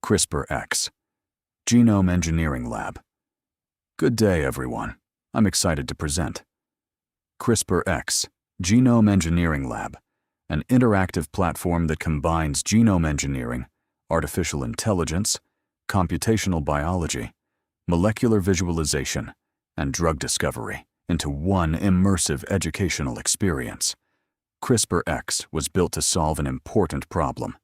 CRISPR-X, Genome Engineering Lab. Good day, everyone. I'm excited to present CRISPR-X, Genome Engineering Lab, an interactive platform that combines genome engineering, artificial intelligence, computational biology, molecular visualization, and drug discovery into one immersive educational experience. CRISPR-X was built to solve an important problem.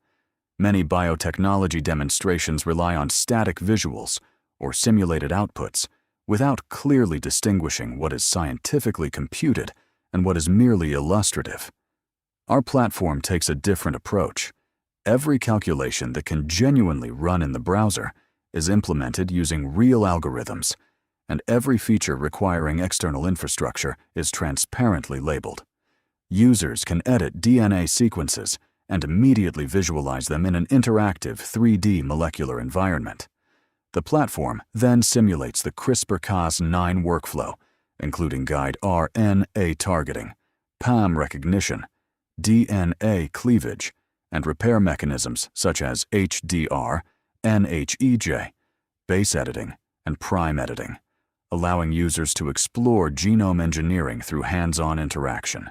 Many biotechnology demonstrations rely on static visuals or simulated outputs without clearly distinguishing what is scientifically computed and what is merely illustrative. Our platform takes a different approach. Every calculation that can genuinely run in the browser is implemented using real algorithms, and every feature requiring external infrastructure is transparently labeled. Users can edit DNA sequences and immediately visualize them in an interactive 3D molecular environment. The platform then simulates the CRISPR-Cas9 workflow, including guide RNA targeting, PAM recognition, DNA cleavage, and repair mechanisms such as HDR, NHEJ, base editing, and prime editing, allowing users to explore genome engineering through hands-on interaction.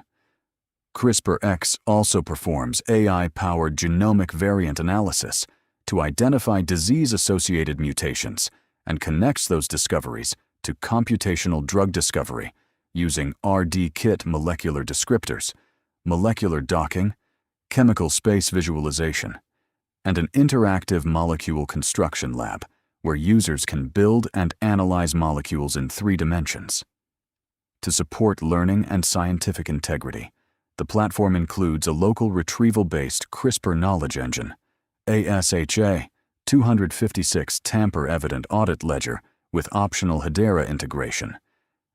CRISPR-X also performs AI-powered genomic variant analysis to identify disease-associated mutations and connects those discoveries to computational drug discovery using RD-Kit molecular descriptors, molecular docking, chemical space visualization, and an interactive molecule construction lab where users can build and analyze molecules in 3 dimensions. To support learning and scientific integrity, the platform includes a local retrieval-based CRISPR knowledge engine, ASHA 256 tamper-evident audit ledger with optional Hedera integration,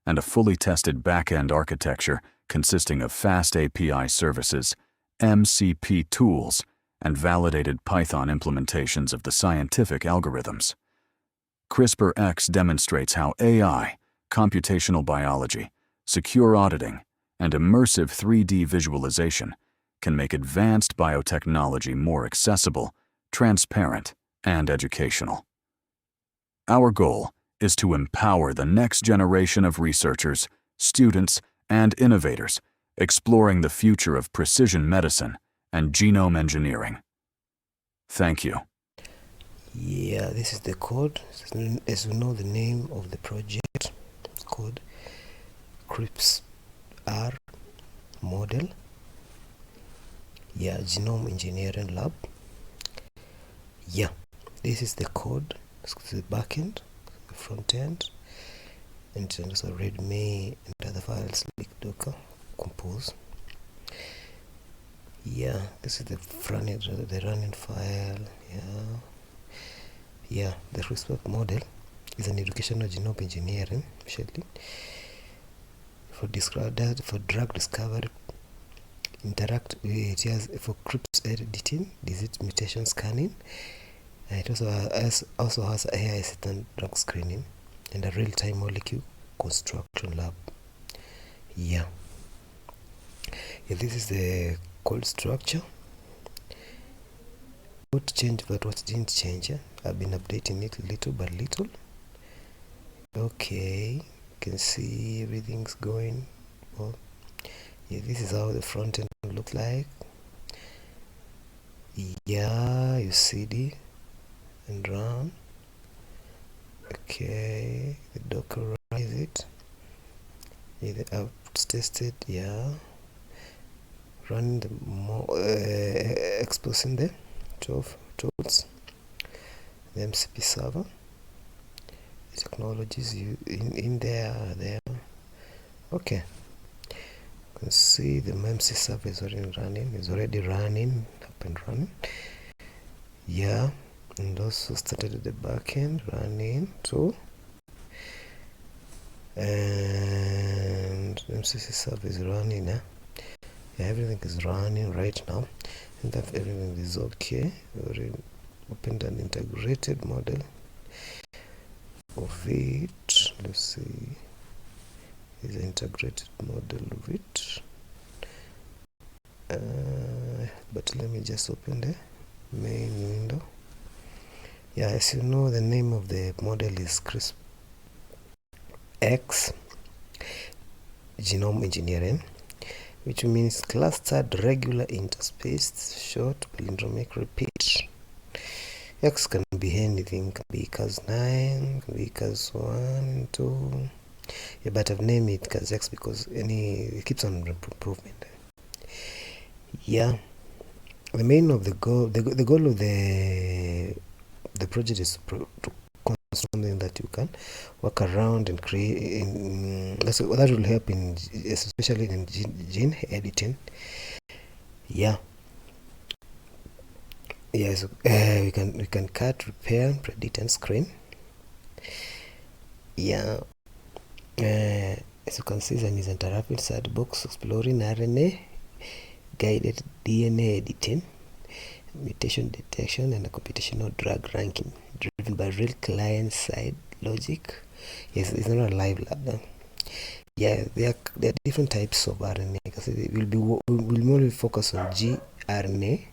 and a fully tested back-end architecture consisting of fast API services, MCP tools, and validated Python implementations of the scientific algorithms. CRISPR-X demonstrates how AI, computational biology, secure auditing, and immersive 3D visualization can make advanced biotechnology more accessible, transparent, and educational. Our goal is to empower the next generation of researchers, students, and innovators exploring the future of precision medicine and genome engineering. Thank you. Yeah, this is the code. As you know, the name of the project is called CRISPR model. Yeah, Genome Engineering Lab. Yeah, this is the code. It's the backend, the front end, and also readme and other files like Docker, Compose. Yeah, this is the front end, the running file. Yeah, the CRISPR model is an educational genome engineering, especially for drug discovery. It has for CRISPR editing, disease mutation scanning. It also has AI assistant drug screening and a real-time molecule construction lab. Yeah, this is the code structure. What changed but what didn't change? I've been updating it little by little. Okay, you can see everything's going well. Yeah, this is how the front end looks like. Yeah, you cd and run. Okay, the dockerize it. Yeah, the outputs tested. Yeah, running the exposing the tools, the MCP server, the technologies in there. Okay, you can see the MCP server is already running, up and running. Yeah, and also started at the back end running too. And MCP server is running. Yeah, everything is running right now, and that everything is okay. We already opened an integrated model of it. Let's see, is an integrated model of it. But let me just open the main window. Yeah, as you know, the name of the model is CRISPR-X Genome Engineering, which means clustered regular interspaced short palindromic repeat. X can be anything, can be Cas9, can be Cas1, 2. Yeah, but I've named it Cas-X because it keeps on improvement. Yeah, the main of the goal of the project is to construct something that you can work around and create. That will help in, especially in gene editing. Yeah. Yes, we can cut, repair, predict, and screen. Yeah. As you can see, there is an interactive sandbox exploring RNA, guided DNA editing, mutation detection, and a computational drug ranking, driven by real client-side logic. Yes, it's not a live lab. No? Yeah, there are different types of RNA. We'll mainly focus on gRNA,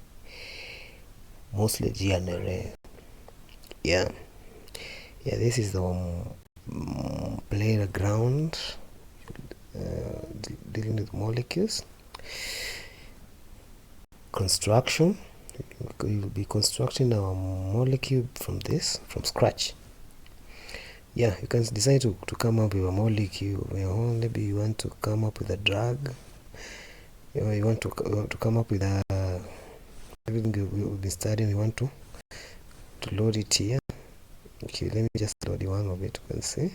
mostly gRNA. Yeah, this is the playground dealing with molecules. Construction, we will be constructing our molecule from scratch. Yeah, you can decide to come up with a molecule. Maybe you want to come up with a drug. You want to come up with everything we've been studying. We want to load it here. Okay, let me just load one of it. You can see.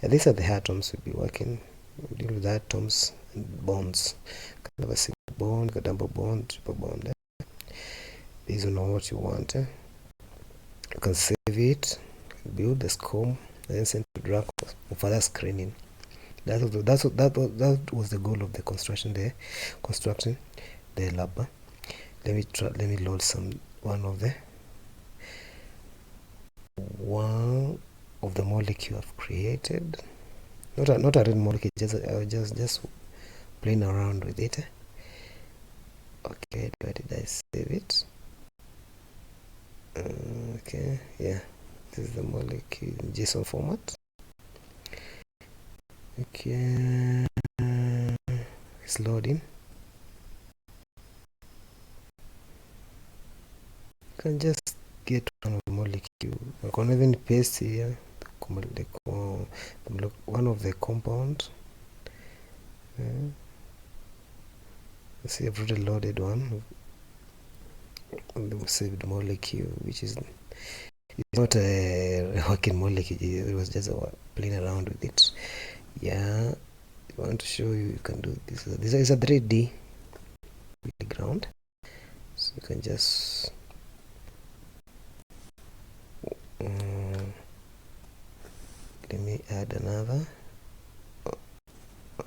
Yeah, these are the atoms we'll be working. We'll deal with atoms and bonds. Kind of a single bond, a double bond, triple bond. Based on what you want. You can save it, build the SCORM, and then send to drug for further screening. That was the goal of the construction there, constructing the lab. Let me load one of the molecule I've created. Not a real molecule, just playing around with it. Okay, where did I save it? Okay, yeah, this is the molecule in JSON format. Okay, it's loading. You can just get one of the molecule. I can even paste here one of the compound. See, I've already loaded one of the saved molecule, which is not a working molecule. It was just playing around with it. Yeah, I want to show you can do this. This is a 3D ground, so you can just let me add another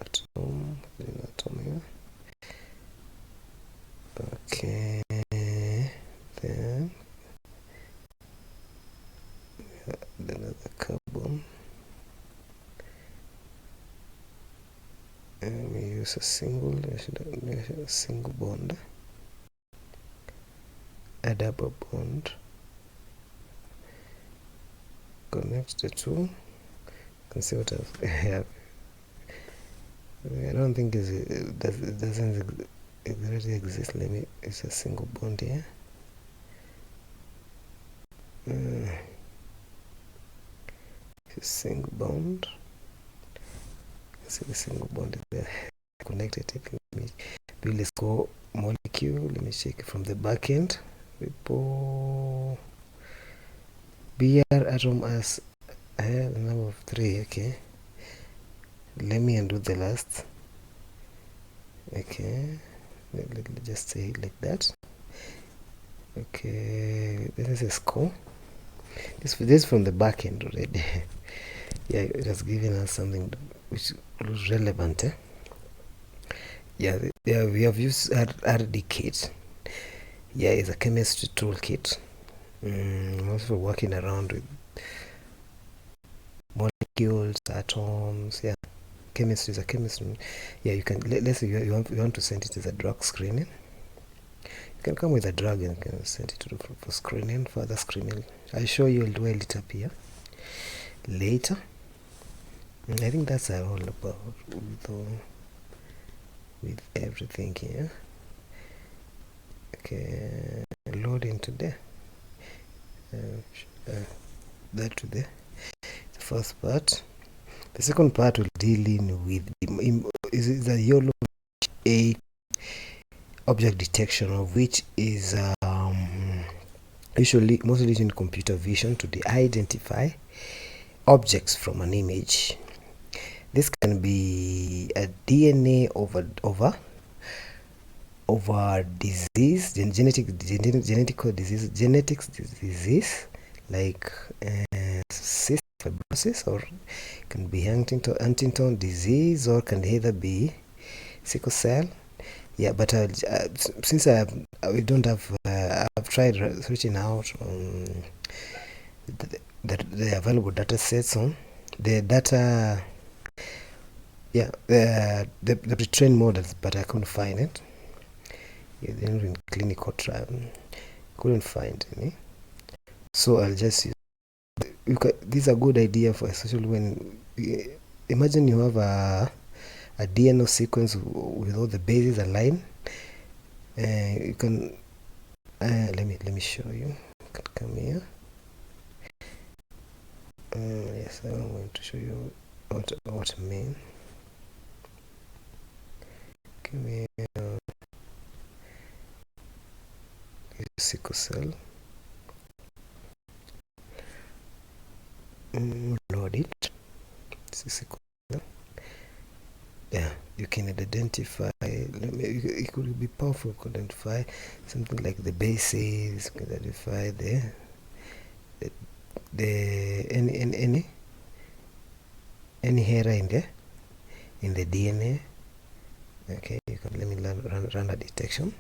atom here. Okay, then another carbon. And we use a single bond, a double bond, connect the two. You can see what I have. I don't think it doesn't exactly exist. It's a single bond here. It's a single bond. See the single bond is there connected. Let me build a score molecule. Let me check from the back end. Repo BR atom as the number of 3. Okay, let me undo the last. Okay, let me just say it like that. Okay, this is a score. This is from the back end already. Yeah, it has given us something which was relevant. Yeah, we have used RD kit. Yeah, it's a chemistry toolkit. Also working around with molecules, atoms. Yeah, chemistry is a chemistry. Yeah, you can. Let's say you want to send it as a drug screening. You can come with a drug and can send it to for screening, further screening. I'll show you where it appear later. And I think that's all about with everything here. Okay, loading today. That to the first part. The second part will deal in with the YOLO A object detection, of which is usually mostly used in computer vision to identify objects from an image. This can be a DNA over disease, genetical disease like cystic fibrosis, or can be Huntington disease, or can either be sickle cell. Yeah, but since we don't have, I've tried searching out the available data sets on the data. Yeah, the pre-trained models, but I couldn't find it. Yeah, in clinical trial, couldn't find any. So I'll just use. This is a good idea for, especially when imagine you have a DNA sequence with all the bases aligned. You can let me show you. You can come here. Yes, I'm going to show you what I mean. Come here. Sickle cell. Load it. Sickle cell. Yeah, you can identify. It could be powerful to identify something like the bases. You can identify any error in the DNA. Okay, you can let me run a detection.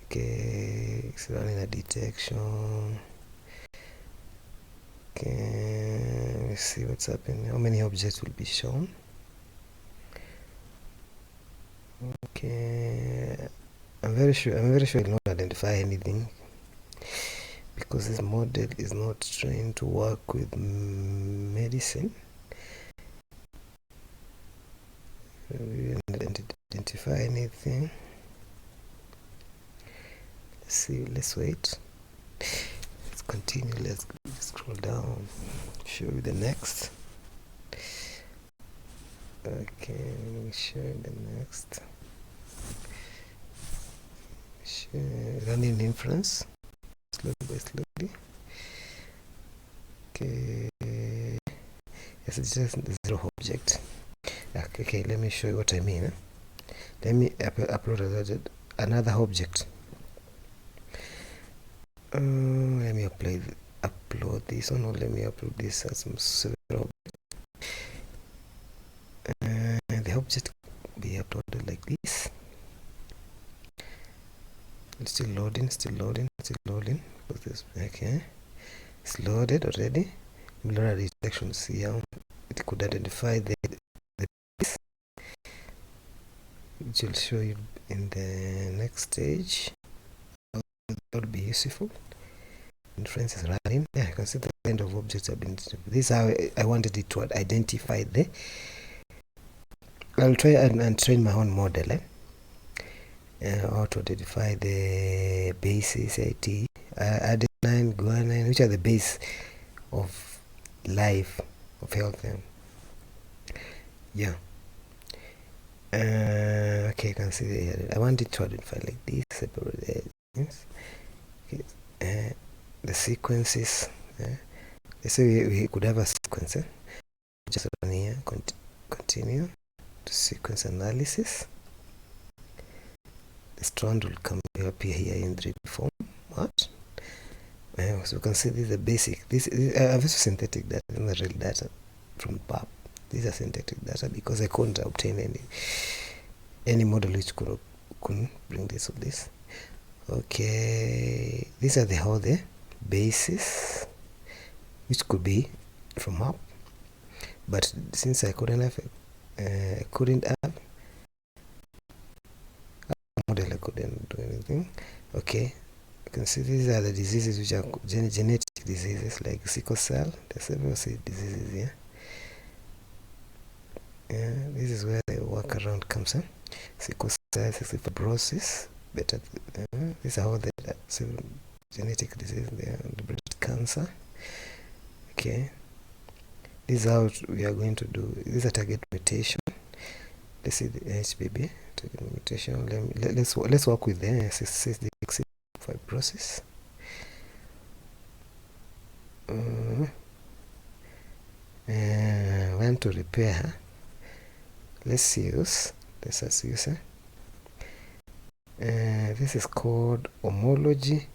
Okay, it's running a detection. Okay, let's see what's happening. How many objects will be shown? Okay, I'm very sure it will not identify anything, because this model is not trained to work with medicine. We didn't identify anything. Let's see, let's wait. Let's continue. Let's scroll down, show you the next. Okay, let me show you the next. Running inference slowly by slowly. Okay, yes, it's just zero object. Okay, let me show you what I mean. Let me upload another object. Let me upload this one, or let me upload this as some several objects. The object will be uploaded like this. It's still loading. Okay, it's loaded already. We'll run a detection to see how it could identify the piece, which will show you in the next stage. That would be useful. Inference is running. Yeah, you can see the kind of objects have been. This is how I wanted it to identify the. I'll try and train my own model. How to identify the bases, adenine, guanine, which are the base of life, of health. Yeah. Okay, you can see I want it to identify like this, separate things. Okay. The sequences. Let's say we could have a sequence. Just run here, continue to sequence analysis. The strand will appear here in 3D form. What? So you can see this is the basic. This is synthetic data, not real data from PAP. These are synthetic data because I couldn't obtain any model which could bring this or this. Okay, these are all the bases which could be from MAP, but since I couldn't have a model, I couldn't do anything. thing. Okay, you can see these are the diseases which are genetic diseases like sickle cell. There's several diseases here. Yeah, this is where the workaround comes in. Sickle cell, cystic fibrosis, these are all the genetic diseases. There, the breast cancer. Okay, this is how we are going to do. This is a target mutation. Let's see the HBB target mutation. Let's work with the cystic fibrosis. When to repair? Let's use this is called homology.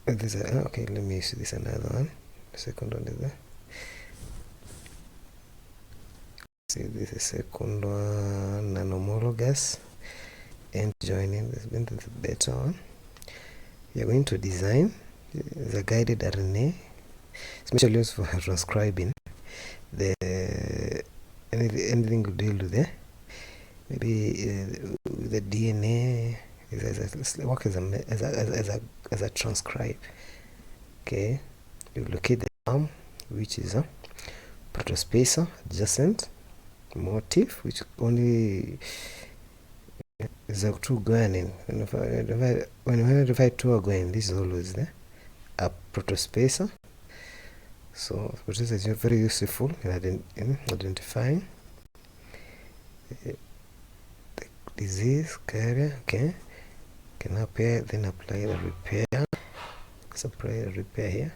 Okay, let me use this another one. The second one is there. See, this is second one, non-homologous, and joining this been the better one. We are going to design the guided RNA, especially used for transcribing the anything to deal with there. Maybe the DNA work as a transcribe. Okay, you locate the arm, which is a protospacer adjacent, motif, which only is a true guanine. When we identify two guanine, this is always there. A protospacer. So this is very useful in identifying the disease carrier. Okay, can appear, then apply the repair. Let's apply the repair here.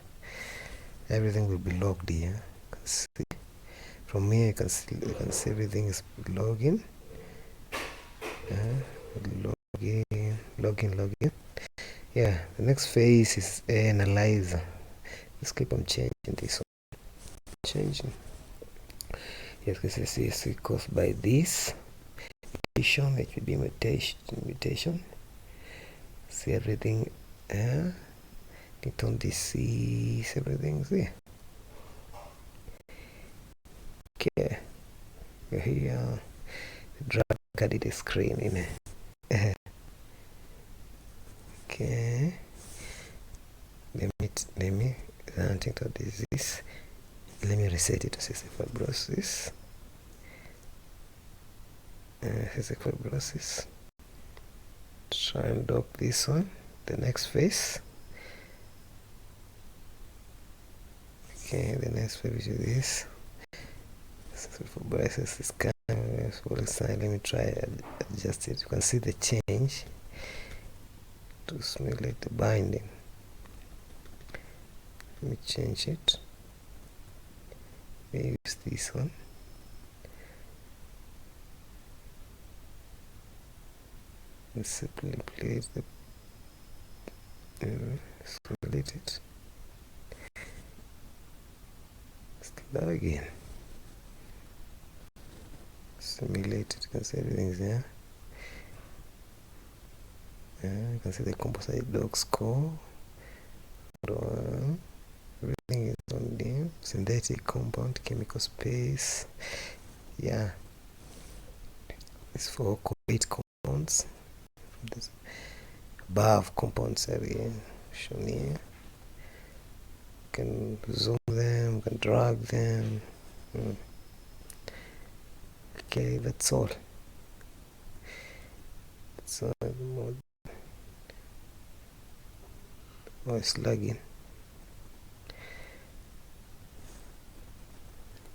Everything will be logged here. You can see from here. You can see everything is logging. Login. Yeah, the next phase is analyzer. Let's keep on changing this one. Changing. Yes, this is caused by this mutation, HBB mutation. See everything. Click disease, everything. See. Okay. Here, drag the screen in it. Okay. Let me Huntington disease. Let me reset it to cystic fibrosis. Cystic fibrosis. Try and dock this one. The next phase. Okay, the next phase is this. Cystic fibrosis is kind of let me try adjust it. You can see the change to simulate the binding. Let me change it. Maybe use this one. And simply place the simulate it. Start again. Simulate it. You can see everything's there. You can see the composite dog score. Everything is on there. Synthetic compound, chemical space. Yeah. It's for 8 compounds. This above compounds are shown here. You can zoom them, you can drag them. Okay, that's all. That's all. Oh, it's lagging.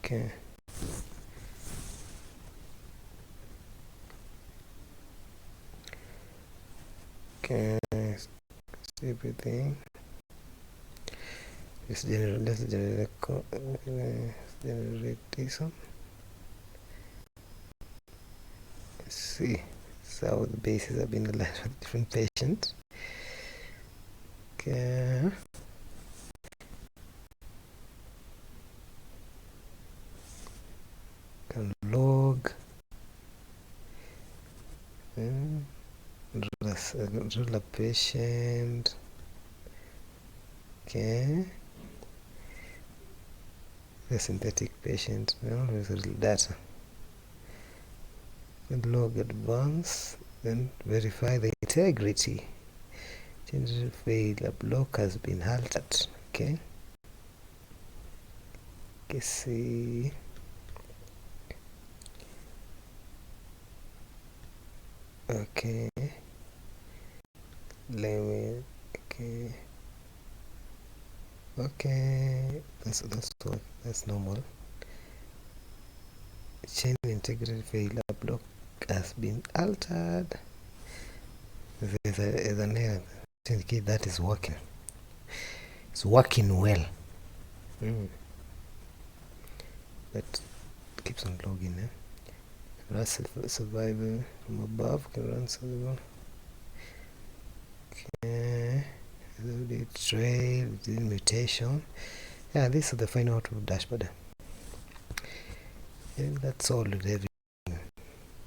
Okay. Okay, see everything. Let's generate this one. Let's see. So the bases have been aligned with different patients. Okay. Can log. Rule a patient. Okay. The synthetic patient. Well, there's real data. and log advance, then verify the integrity. Change failed, a block has been altered. Okay. Okay, see. Okay. Let me. Okay. Okay. That's normal. Chain integrity failure, block has been altered. There's an error to indicate that is working. It's working well. But keeps on logging. Run survival from above. Can run survival. Okay. The trail, the mutation. Yeah, this is the final output dashboard. And that's all.